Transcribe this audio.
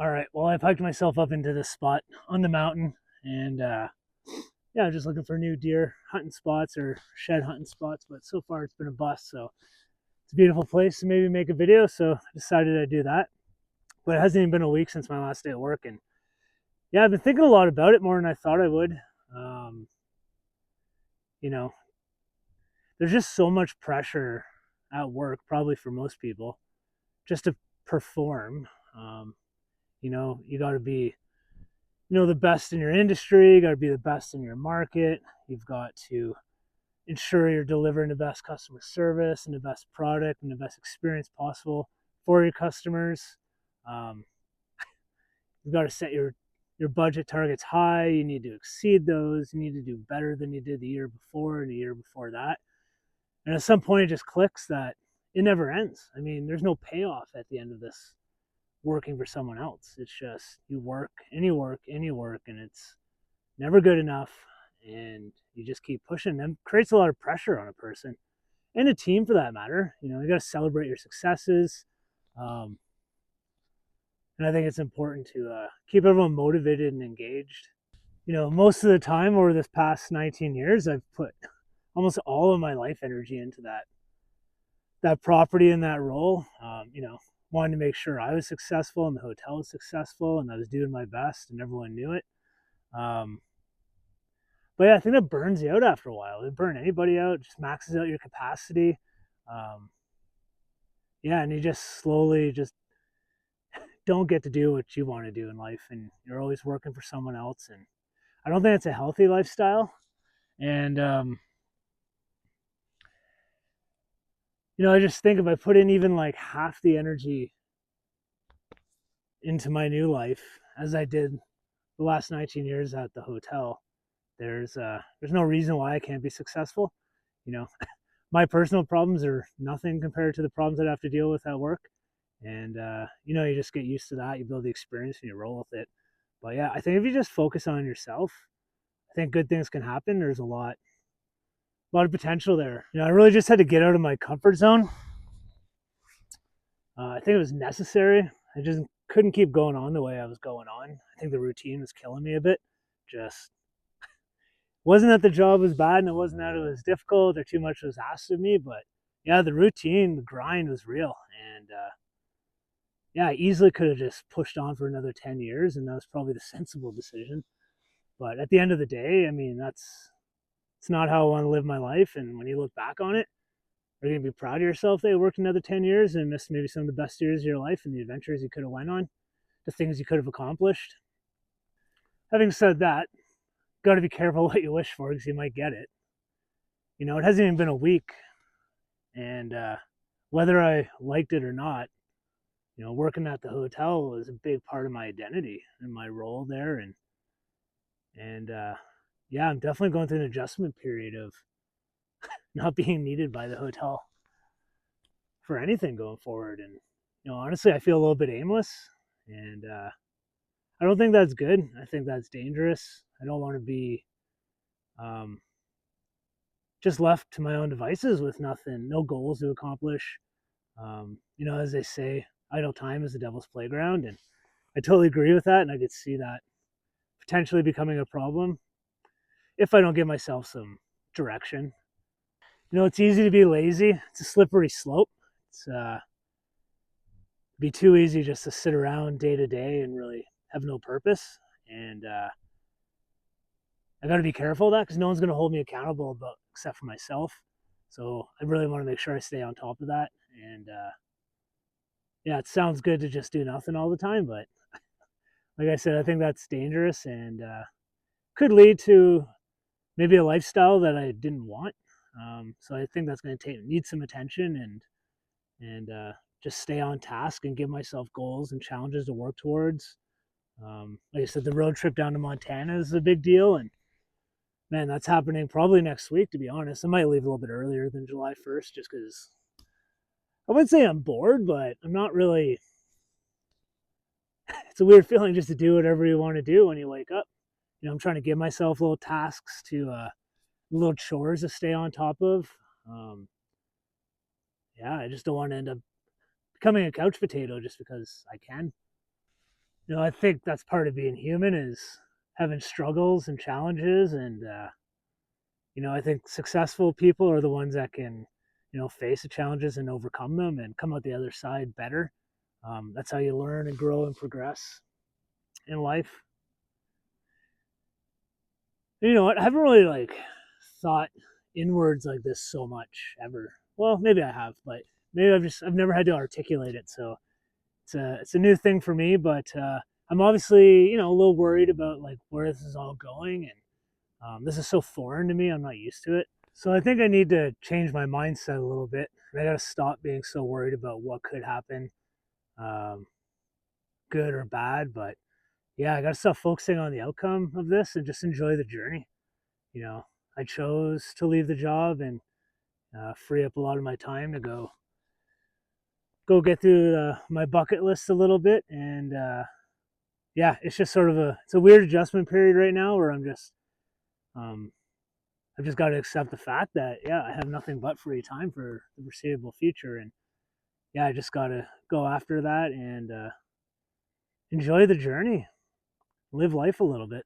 All right. Well, I've hiked myself up into this spot on the mountain, and yeah, I'm just looking for new deer hunting spots or shed hunting spots. But so far, it's been a bust. So it's a beautiful place to maybe make a video. So I decided I'd do that. But it hasn't even been a week since my last day at work, and yeah, I've been thinking a lot about it more than I thought I would. Um, you know, there's just so much pressure at work, probably for most people, just to perform. Um, you got to be the best in your industry. You got to be the best in your market. You've got to ensure you're delivering the best customer service and the best product and the best experience possible for your customers. um, you've got to set your budget targets high. You need to exceed those. You need to do better than you did the year before and the year before that. And at some point it just clicks that it never ends. I mean, there's no payoff at the end of this working for someone else. It's just you work and you work and you work, and it's never good enough. And you just keep pushing them. Creates a lot of pressure on a person and a team for that matter. You got to celebrate your successes. Um, and I think it's important to keep everyone motivated and engaged. Most of the time over this past 19 years, I've put almost all of my life energy into that property and that role. Wanting to make sure I was successful and the hotel was successful and I was doing my best and everyone knew it. Um, but yeah, I think that burns you out after a while. It burn anybody out, just maxes out your capacity. Um, yeah, and you just slowly just don't get to do what you want to do in life, and you're always working for someone else. And I don't think it's a healthy lifestyle. And I just think if I put in even like half the energy into my new life as I did the last 19 years at the hotel, there's no reason why I can't be successful. You know, my personal problems are nothing compared to the problems I'd have to deal with at work. And you just get used to that. You build the experience and you roll with it. But yeah, I think if you just focus on yourself, I think good things can happen. There's a lot of potential there. I really just had to get out of my comfort zone. I think it was necessary. I just couldn't keep going on the way I was going on. I think the routine was killing me a bit. Just wasn't that the job was bad, and it wasn't that it was difficult or too much was asked of me, but yeah, the routine, the grind was real. And yeah, I easily could have just pushed on for another 10 years, and that was probably the sensible decision. But at the end of the day, I mean, it's not how I want to live my life. And when you look back on it, are you going to be proud of yourself that you worked another 10 years and missed maybe some of the best years of your life and the adventures you could have went on, the things you could have accomplished? Having said that, got to be careful what you wish for because you might get it. It hasn't even been a week, and whether I liked it or not, working at the hotel was a big part of my identity and my role there. And yeah, I'm definitely going through an adjustment period of not being needed by the hotel for anything going forward. And honestly, I feel a little bit aimless, and I don't think that's good. I think that's dangerous. I don't want to be um, just left to my own devices with nothing, no goals to accomplish. As they say, idle time is the devil's playground, and I totally agree with that. And I could see that potentially becoming a problem if I don't give myself some direction. It's easy to be lazy. It's a slippery slope. It's be too easy just to sit around day to day and really have no purpose. And I got to be careful of that because no one's going to hold me accountable except for myself. So I really want to make sure I stay on top of that. And yeah, it sounds good to just do nothing all the time, but like I said, I think that's dangerous and could lead to maybe a lifestyle that I didn't want. So I think that's going to need some attention and just stay on task and give myself goals and challenges to work towards. Like I said, the road trip down to Montana is a big deal, and man, that's happening probably next week. To be honest, I might leave a little bit earlier than July 1st, just because I wouldn't say I'm bored, but I'm not really. It's a weird feeling just to do whatever you want to do when you wake up. I'm trying to give myself little tasks little chores to stay on top of. Um, yeah, I just don't want to end up becoming a couch potato just because I can. I think that's part of being human is having struggles and challenges. And, I think successful people are the ones that can, face the challenges and overcome them and come out the other side better. That's how you learn and grow and progress in life. And you know what? I haven't really thought inwards like this so much ever. Well, maybe I have, but maybe I've never had to articulate it. So it's a new thing for me, but I'm obviously a little worried about like where this is all going, and this is so foreign to me. I'm not used to it, so I think I need to change my mindset a little bit. I got to stop being so worried about what could happen, um, good or bad. But yeah, I got to stop focusing on the outcome of this and just enjoy the journey. You know, I chose to leave the job and free up a lot of my time to go get through my bucket list a little bit. And yeah, it's just sort of it's a weird adjustment period right now where um, I've just got to accept the fact that yeah, I have nothing but free time for the foreseeable future. And yeah, I just got to go after that and enjoy the journey, live life a little bit.